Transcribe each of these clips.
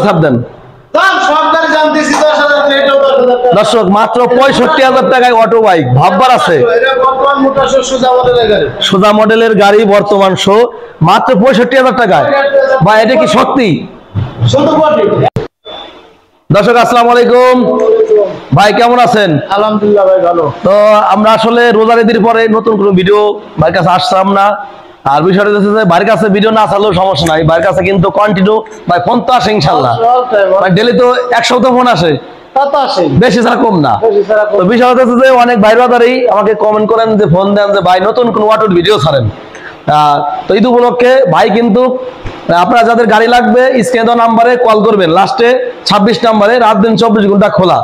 ছাড় দেন দর্শক, মাত্র 65,000 টাকায় অটো বাইক ভাববার আছে। সোজা মডেলের গাড়ি বর্তমান শো মাত্র 65,000 টাকায়। ভাই এটা কি সত্যি? দর্শক আসসালামু আলাইকুম, ভাই কেমন আছেন? আলহামদুলিল্লাহ ভাই ভালো। তো আমরা আসলে রোজার ঈদের পরে নতুন কোনো ভিডিও ভাইয়ের কাছে আসলাম না। আর বিষয়টা হচ্ছে যে ভাইয়ের কাছে ভিডিও না আসলেও সমস্যা নাই, ভাইয়ের কাছে কিন্তু কন্টিনিউ ভাই ফোন তো আসে ইনশাল্লাহ। ভাই ডেলি তো 100 তো ফোন আসে, বেশি ছাড়া কম না। তো বিষয় হচ্ছে যে অনেক ভাই বাদারই আমাকে কমেন্ট করেন, যে ফোন দেন যে ভাই নতুন কোন অটোর ভিডিও ছাড়েন। তো ঈদ উপলক্ষে ভাই কিন্তু আপনারা যাদের গাড়ি লাগবে স্ক্রিনে দেওয়া নাম্বারে কল করবেন, লাস্টে 26 নাম্বারে, রাত দিন 24 ঘন্টা খোলা।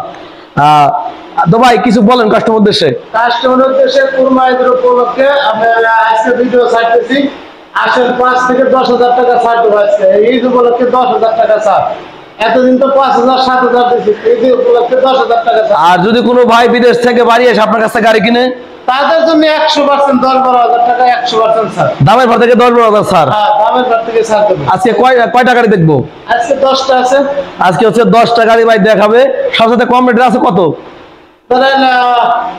তো ভাই কিছু বলেন কাস্টমার উদ্দেশ্যে। কাস্টমার উদ্দেশ্যে কুরমা ঈদের উপলক্ষে আমরা আজকে ভিডিও ছাড়তেছি। আসল 5 থেকে 10,000 টাকা ছাড় দেবো আজকে ঈদ উপলক্ষে, 10,000 টাকা ছাড়। এতদিন তো 5,000 7,000 দিয়েছি, ঈদ উপলক্ষে 10,000 টাকা ছাড়। আর যদি কোনো ভাই বিদেশ থেকে বাড়ি এসে আপনার কাছে গাড়ি কিনে, তাদের জন্য 100% 10-12,000 টাকা 100% ছাড়। দামের ভার থেকে 10-12,000 ছাড়। হ্যাঁ, দামের ভার থেকে ছাড় দেবো। আজকে কয়টা গাড়ি দেখবো? আজকে 10টা আছে। আজকে হচ্ছে 10টা গাড়ি ভাই দেখাবে। সবচেয়ে কম রেটে আছে কত? ধরেন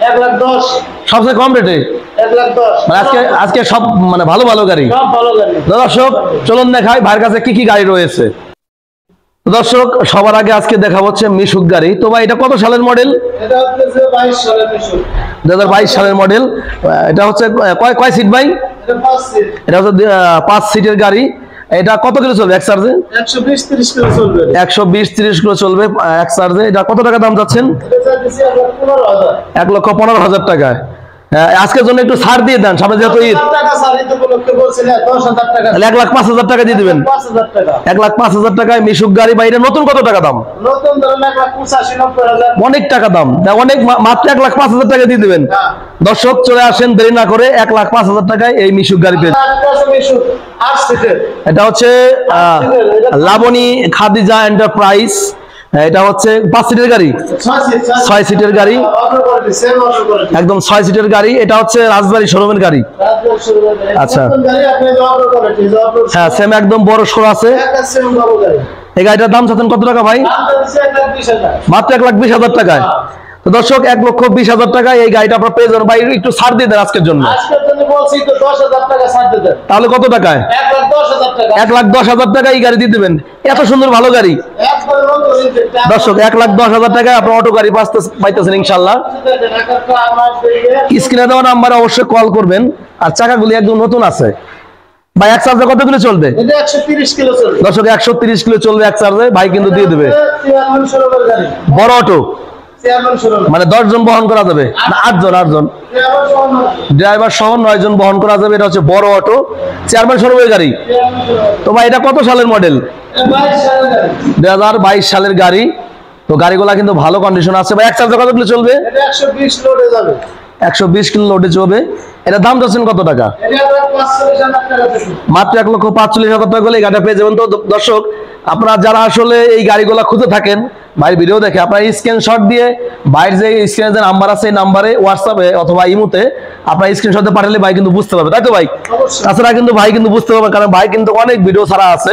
1,10,000। সবচেয়ে কম রেটে 1,10,000 আজকে সব মানে ভালো ভালো গাড়ি। সব ভালো গাড়ি। দর্শক চলুন দেখাই ভাইয়ের কাছে কি কি গাড়ি রয়েছে। দর্শক সবার আগে আজকে দেখা হচ্ছে মিশুক গাড়ি। তো ভাই এটা কত সালের মডেল? এটা হচ্ছে 22 সালের মিশুক। 2022 সালের মডেল। এটা হচ্ছে কয় সিট ভাই? এটা 5 সিট। এটা হচ্ছে 5 সিটের গাড়ি। এটা কত কিলো চলবে এক চার্জে? 120-30 কিলো চলবে। 120-30 কিলো চলবে এক চার্জে। এটা কত টাকা দাম যাচ্ছেন? এটা চাইতেছি 1,15,000। 1,15,000 টাকায়। আজকের জন্য একটু ছাড় দিয়ে দেন, সামনে যেহেতু ঈদ। 1,05,000 টাকা দিয়ে দিবেন। 1,05,000 টাকায় মিশুক গাড়ি। বা এটা নতুন কত টাকা দাম? নতুন ধরেন 1,85,000-90,000। অনেক টাকা দাম, অনেক, মাত্র 1,05,000 টাকা দিয়ে দিবেন। দর্শক চলে আসেন দেরি না করে, 1,05,000 টাকায় এই মিশুক গাড়ি পেয়ে। এটা হচ্ছে লাবণী খাদিজা এন্টারপ্রাইজ। এটা হচ্ছে 5 সিটের গাড়ি, 6 সিটের গাড়ি, একদম 6 সিটের গাড়ি। এটা হচ্ছে রাজবাড়ী শোরুমের গাড়ি। আচ্ছা, হ্যাঁ সেম একদম বড় সড়ো আছে। এই গাড়িটার দাম চাচ্ছেন কত টাকা ভাই? মাত্র 1,20,000 টাকায়। তো দর্শক 1,20,000 টাকায় এই গাড়িটা আপনার পেয়ে যাবেন। ভাই একটু ছাড় দিয়ে দেন আজকের জন্য। তাহলে কত টাকায়? 1,10,000 টাকা এই গাড়ি দিয়ে দেবেন। এত সুন্দর ভালো গাড়ি। দর্শক 1,10,000 টাকায় আপনার অটো গাড়ি পাইতেছেন ইনশাল্লাহ। স্ক্রিনে দেওয়া নাম্বারে অবশ্যই কল করবেন। আর চাকাগুলি একদম নতুন আছে। ভাই এক চার্জে কত কিলো চলবে? দর্শক 130 কিলো চলবে এক চার্জে। ভাই কিন্তু দিয়ে দেবে। বড় অটো মানে 10 জন বহন করা যাবে, 8 জন ড্রাইভার সহ 9 জন বহন করা যাবে। এটা হচ্ছে বড় অটো, চেয়ারম্যান শোরুমের গাড়ি। তো ভাই এটা কত সালের মডেল? 2022 সালের গাড়ি। তো গাড়িগুলা কিন্তু ভালো কন্ডিশন আছে। ভাই এক চার্জে কত কিলো চলবে? 120 কিলো লোডে চলবে। এটা দাম যাচ্ছেন কত টাকা? মাত্র 1,45,000 টাকা হলে এই গাড়িটা পেয়ে যাবেন। তো দর্শক আপনারা যারা আসলে এই গাড়িগুলা খুঁজে থাকেন, ভাইয়ের ভিডিও দেখে আপনারা স্ক্রিনশট দিয়ে ভাইয়ের যে স্ক্রিনে যে নাম্বার আছে এই নাম্বারে হোয়াটসঅ্যাপে অথবা ইমোতে আপনারা স্ক্রিনশটে পাঠালে ভাই কিন্তু বুঝতে পারবে, তাই তো ভাই? তাছাড়া কিন্তু ভাই কিন্তু বুঝতে পারবে, কারণ ভাই কিন্তু অনেক ভিডিও ছাড়া আছে।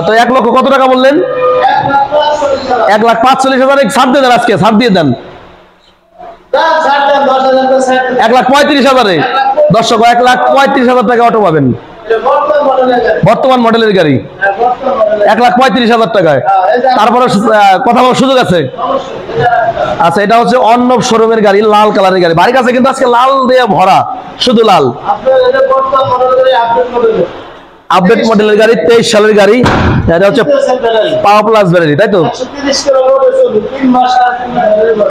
তো 1 লক্ষ কত টাকা বললেন? 1,45,000 ছাড় দিয়ে দেন, আজকে ছাড় দিয়ে দেন 1,35,000। দর্শক 1,35,000 টাকা অটো পাবেন, বর্তমান মডেলের গাড়ি 1,35,000 টাকায়। তারপরে কথা বলার সুযোগ আছে। আচ্ছা, এটা হচ্ছে অর্ণব শোরুমের গাড়ি, লাল কালারের গাড়ি। বাড়ির কাছে কিন্তু আজকে লাল দিয়ে ভরা, শুধু লাল। আপডেট মডেলের গাড়ি, 23 সালের গাড়ি। এটা হচ্ছে পাওয়ার প্লাস ব্যাটারি, তাই তো?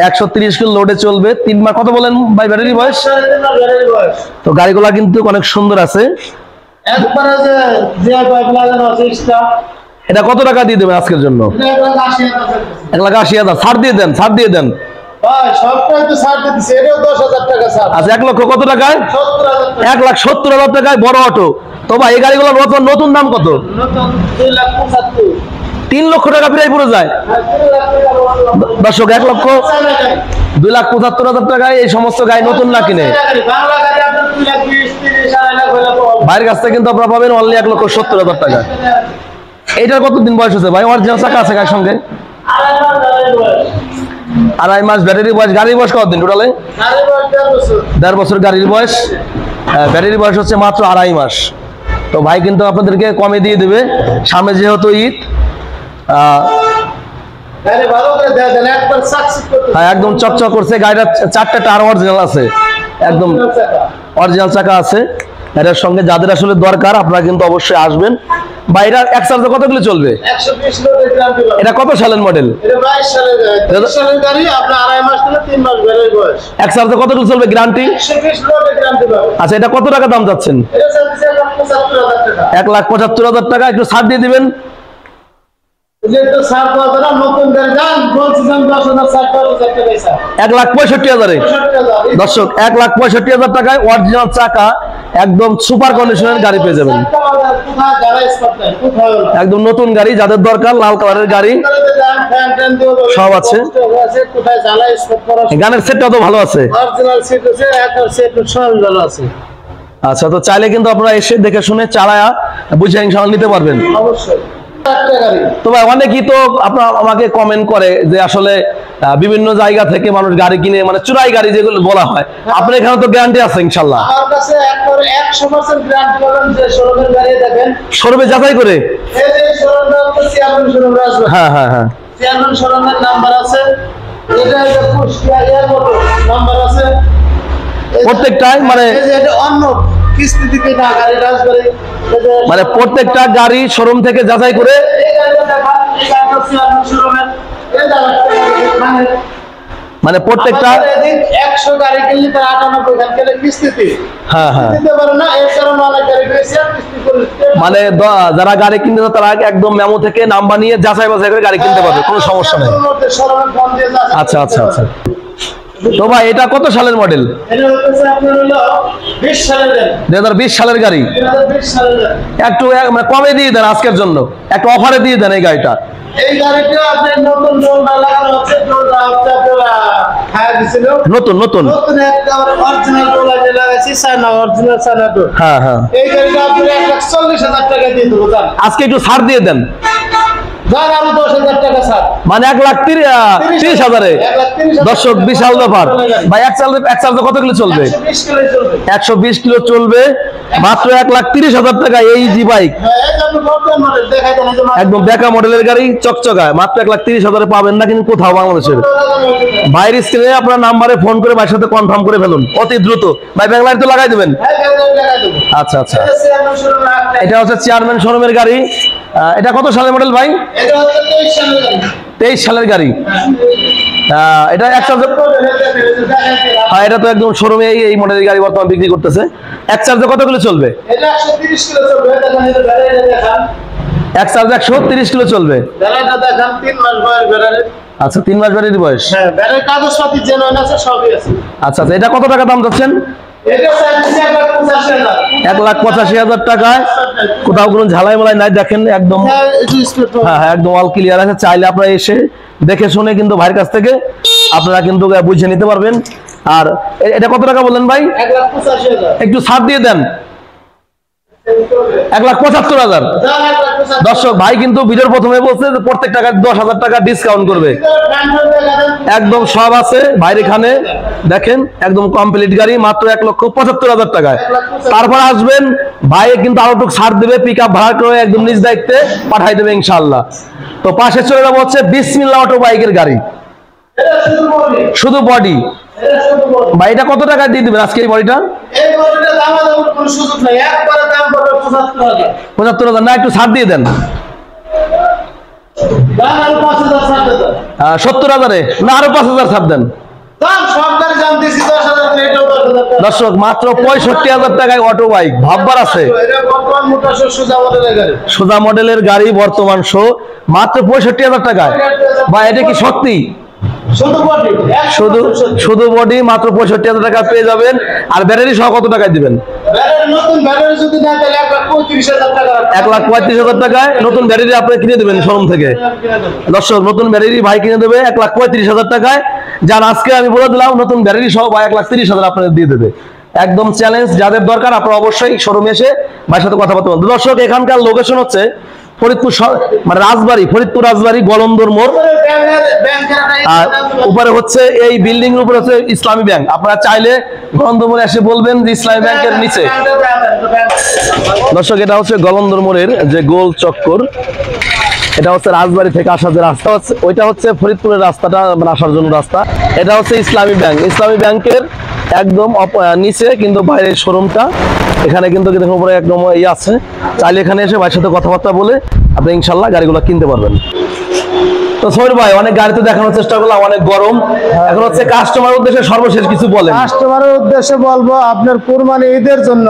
130 কিলো লোডে চলবে 3 মাস। কত বলেন ভাই ব্যাটারি বয়স? তো গাড়িগুলা কিন্তু অনেক সুন্দর আছে। এটা কত টাকা দিয়ে দেবেন আজকের জন্য? 1,80,000 ছাড় দিয়ে দেন, ছাড় দিয়ে দেন। আচ্ছা 1 লক্ষ কত টাকায়? 1,70,000 টাকায় বড় অটো। তো ভাই এই গাড়িগুলো নতুন দাম কত? 3 লক্ষ টাকা প্রায় পড়ে যায়। দর্শক 1,02,75,000 টাকায় এই সমস্ত গাড়ি নতুন না কিনে ভাইয়ের কাছ থেকে কিন্তু আপনারা পাবেন অনলি 1,70,000 টাকা। এটার কতদিন বয়স হচ্ছে ভাই? অরিজিনাল চাকা আছে গাড়ির সঙ্গে? 2.5 মাস ব্যাটারি বয়স। গাড়ির বয়স কতদিন টোটালে? 1.5 বছর গাড়ির বয়স। ব্যাটারি বয়স হচ্ছে মাত্র 2.5 মাস। তো ভাই কিন্তু আপনাদেরকে কমে দিয়ে দেবে, সামনে যেহেতু ঈদ। একদম চকচক করছে গাড়িটা, 4টা টায়ার অরিজিনাল আছে, একদম অরিজিনাল চাকা আছে। এটার সঙ্গে যাদের আসলে দরকার আপনারা কিন্তু অবশ্যই আসবেন। বা এটা এক চার্জে কতগুলো চলবে? 120 কিলোমিটার গ্যারান্টি পাবেন। এটা কত সালের মডেল? এটা 22 সালের গাড়ি। আপনার 2.5 মাস থেকে 3 মাস ব্যাটারি বয়স। এক চার্জে কতগুলো চলবে গ্যারান্টি? 120 কিলোমিটার গ্যারান্টি পাবেন। আচ্ছা, এটা কত টাকা দাম যাচ্ছেন? এটা চলছে 1,75,000 টাকা। 1,75,000 টাকা। একটু ছাড় দিয়ে দিবেন। যেহেতু ছাড় পাওয়া যায় না, নতুন গাড়ি দাম বলছিলাম 10,000 ছাড় পাওয়া যায় টাকা স্যার। 1,65,000 দর্শক, 1,65,000 টাকায় অরিজিনাল চাকা, একদম সুপার কন্ডিশনের গাড়ি পেয়ে যাবেন। একদম নতুন গাড়ি, যাদের দরকার লাল কালারের গাড়ি সব আছে। গানের সেটটা তো ভালো আছে। আচ্ছা, তো চাইলে কিন্তু আপনারা এসে দেখে শুনে চালায়া বুঝে ইনশাআল্লাহ নিতে পারবেন। অবশ্যই। তো ভাই অনেকেই তো আপনার আমাকে কমেন্ট করে যে আসলে বিভিন্ন জায়গা থেকে মানুষ গাড়ি কিনে, মানে চুরাই গাড়ি যেগুলো বলা হয়, আপনার এখানে তো গ্যারান্টি আছে ইনশাআল্লাহ? আমার কাছে 100% গ্যারান্টি পাবেন যে শোরুমের গাড়ি দেখেন, শোরুমে যাচাই করে। এই যে শোরুমটা হচ্ছে চেয়ারম্যান শোরুম আসবে। হ্যাঁ হ্যাঁ হ্যাঁ, চেয়ারম্যান শোরুমের নাম্বার আছে, এটা যে কুষ্টিয়া এয়ারপোর্ট নাম্বার আছে প্রত্যেকটাই, মানে এই যে এটা অন্য কিস্তি দিকে না গাড়ি রাজবাড়ি, মানে প্রত্যেকটা গাড়ি শোরুম থেকে যাচাই করে। এই গাড়িটা দেখা, এই গাড়িটা চেয়ারম্যান শোরুমের, এই জায়গাটা মানে প্রত্যেকটা 100 গাড়ি কিনলে তার 98 খান কেটে কিস্তিতে। হ্যাঁ হ্যাঁ, দিতে পারে না, এর কারণে অনেক গাড়ি পেয়েছে কিস্তি করে। মানে যারা গাড়ি কিনতে চায় তারা একদম মেমো থেকে নাম্বার নিয়ে যাচাই বাছাই করে গাড়ি কিনতে পারবে, কোনো সমস্যা নেই। আচ্ছা আচ্ছা আচ্ছা। তো ভাই এটা কত সালের মডেল? এটা হচ্ছে আপনার হলো 20 সালের গাড়ি। 2020 সালের গাড়ি। 2020 সালের গাড়ি। একটু মানে কমে দিয়ে দেন আজকের জন্য, একটা অফারে দিয়ে দেন এই গাড়িটা। এই গাড়িটা আপনার নতুন ডোলটা লাগানো হচ্ছে, ডোলটা হচ্ছে আপনারা খায়া দিছিল। নতুন নতুন নতুন একটা অরিজিনাল ডোল আছে লাগাইছি, সানা অরিজিনাল সানা ডোল। হ্যাঁ হ্যাঁ, এই গাড়িটা আপনি 1,40,000 টাকা দিয়ে দেবো জান। আজকে একটু ছাড় দিয়ে দেন। জান আরো 10,000 টাকা ছাড়। মানে 1,30,000-এ। 1,30,000 দর্শক বিশাল ব্যাপার ভাই। এক চার্জে কত কিলো চলবে? 120 কিলো চলবে। 120 কিলো চলবে মাত্র 1,30,000 টাকা। এই জি বাইক হ্যাঁ, এই যে আপনি বর্তমান মডেল দেখাই দেন, এই যে একদম বেকা মডেলের গাড়ি, চকচকায়, মাত্র 1,30,000-এ পাবেন না কিন্তু কোথাও বাংলাদেশের। ভাইয়ের স্ক্রিনে আপনার নাম্বারে ফোন করে ভাইয়ের সাথে কনফার্ম করে ফেলুন অতি দ্রুত। ভাই ব্যাংলার তো লাগাই দেবেন? হ্যাঁ, লাগাই দেবো। আচ্ছা আচ্ছা, এটা চেয়ারম্যান শোরুম একটা। এটা হচ্ছে চেয়ারম্যান শোরুমের গাড়ি। এটা কত সালের মডেল ভাই? এটা হচ্ছে 23 সালের গাড়ি। 23 সালের গাড়ি। এটা এক চার্জে, হ্যাঁ এটা তো একদম শোরুমে এই মডেলের গাড়ি বর্তমানে বিক্রি করতেছে। এক চার্জে কত কিলো চলবে? এটা 130 কিলো চলবে। দেখেন, এই যে ব্যাটারিটা দেখান। এক চার্জে 130 কিলো চলবে। ব্যাটারিটা দেখান, 3 মাস বয়স ব্যাটারি। আচ্ছা, 3 মাস ব্যাটারি বয়স। হ্যাঁ, ব্যাটারির কাগজপাতি জেনুইন আছে, সবই আছে। আচ্ছা আচ্ছা, এটা কত টাকা দাম যাচ্ছেন? এটা চাইছে 1,85,000। 1,85,000 টাকায়। কোথাও কোনো ঝালাই মালাই নাই, দেখেন একদম। হ্যাঁ, এই যে স্পিড হ্যাঁ হ্যাঁ, একদম অল ক্লিয়ার আছে। চাইলে আপনারা এসে দেখে শুনে কিন্তু ভাইয়ের কাছ থেকে আপনারা কিন্তু বুঝে নিতে পারবেন। আর এটা কত টাকা বললেন ভাই? 1,85,000। একটু ছাড় দিয়ে দেন। 1,75,000। দর্শক ভাই কিন্তু ভিডিওর প্রথমে বলছে যে প্রত্যেক টাকা 10,000 টাকা ডিসকাউন্ট করবে। একদম সব আছে ভাইয়ের এখানে, দেখেন একদম কমপ্লিট গাড়ি মাত্র 1,75,000 টাকায়। তারপর আসবেন, ভাই কিন্তু আরো একটু ছাড় দেবে, পিক আপ ভাড়া করে একদম নিজ দায়িত্বে পাঠাই দেবে ইনশাআল্লাহ। তো পাশে চলে যাবো হচ্ছে বিসমিল্লাহ অটো বাইকের গাড়ি, শুধু বডি। ভাই এটা কত টাকা দিয়ে দিবেন আজকে এই বডিটা? এই বডিটা দাম দাম কোনো সুযোগ নাই, একবারে দাম পড়বে 75,000। 75,000 না, একটু ছাড় দিয়ে দেন। দাম আরো 5,000 ছাড় দেন। 70,000-এ না, আরো 5,000 ছাড় দেন। দাম সরকারি দাম দিছি 10,000, এটাও 10,000 টাকা। দর্শক মাত্র 65,000 টাকায় অটো বাইক, ভাববার আছে। এটা বর্তমান মোটর সোজা মডেলের গাড়ি। সোজা মডেলের গাড়ি বর্তমান শো মাত্র 65,000 টাকায়। বা এটা কি সত্যি? শুধু বডি, শুধু বডি মাত্র 65,000 টাকা পেয়ে যাবেন। আর ব্যাটারি সহ কত টাকায় দিবেন? ব্যাটারি নতুন ব্যাটারি যদি না তাহলে 1,35,000 টাকা। 1,35,000 টাকায় নতুন ব্যাটারি আপনি কিনে দেবেন শোরুম থেকে। দর্শক নতুন ব্যাটারি ভাই কিনে দেবে 1,35,000 টাকায়। যার আজকে আমি বলে দিলাম নতুন ব্যাটারি সহ ভাই 1,30,000 আপনাদের দিয়ে দেবে। একদম চ্যালেঞ্জ, যাদের দরকার আপনারা অবশ্যই শোরুমে এসে ভাইয়ের সাথে কথাবার্তা বলুন। দর্শক এখানকার লোকেশন হচ্ছে ফরিদপুর মানে ফরিদপুর রাজবাড়ি গলন্দর মোড়। আর উপরে হচ্ছে এই বিল্ডিং এর উপরে হচ্ছে ইসলামী ব্যাংক। আপনারা চাইলে গলন্দর মোড়ে এসে বলবেন যে ইসলামী ব্যাংকের নিচে। দর্শক, এটা হচ্ছে গলন্দর মোড়ের যে গোল চক্কর, এটা হচ্ছে রাজবাড়ি থেকে আসার যে রাস্তা, ওইটা হচ্ছে ফরিদপুরের রাস্তাটা, মানে আসার জন্য রাস্তা। এটা হচ্ছে ইসলামী ব্যাংক। ইসলামী ব্যাংকের একদম নিচে কিন্তু বাইরের শোরুমটা। এখানে কিন্তু দেখুন উপরে একদম আছে, চাইলে এখানে এসে ভাইয়ের সাথে কথাবার্তা বলে আপনি ইনশাল্লাহ গাড়িগুলো কিনতে পারবেন। তো সোহেল ভাই, অনেক গাড়ি তো দেখানোর চেষ্টা করলাম, অনেক গরম। এখন হচ্ছে কাস্টমার উদ্দেশ্যে সর্বশেষ কিছু বলেন। কাস্টমারের উদ্দেশ্যে বলবো, আপনার কুরবানি ঈদের জন্য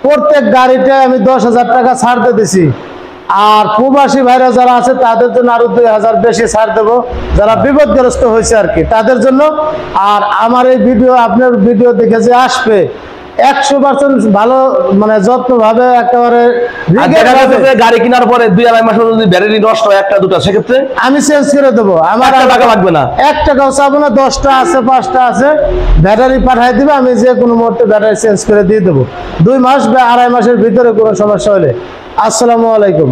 প্রত্যেক গাড়িতে আমি 10,000 টাকা ছাড় দিতেছি। আর প্রবাসী ভাইরা যারা আছে তাদের জন্য আরো 2,000 বেশি ছাড় দেবো, যারা বিপদগ্রস্ত হয়েছে আর কি তাদের জন্য। আর আমার এই ভিডিও, আপনার ভিডিও দেখে যে আসবে 100% ভালো, মানে যত্ন ভাবে একেবারে গাড়ি কেনার পরে 2-2.5 মাস যদি ব্যাটারি নষ্ট হয় একটা দুটা, সেক্ষেত্রে আমি চেঞ্জ করে দেবো। আমার টাকা লাগবে না, 1 টাকাও চাবো না। 10টা আছে, 5টা আছে, ব্যাটারি পাঠাই দিবে, আমি যে কোনো মুহূর্তে ব্যাটারি চেঞ্জ করে দিয়ে দেবো। 2 মাস বা 2.5 মাসের ভিতরে কোনো সমস্যা হলে। আসসালামু আলাইকুম।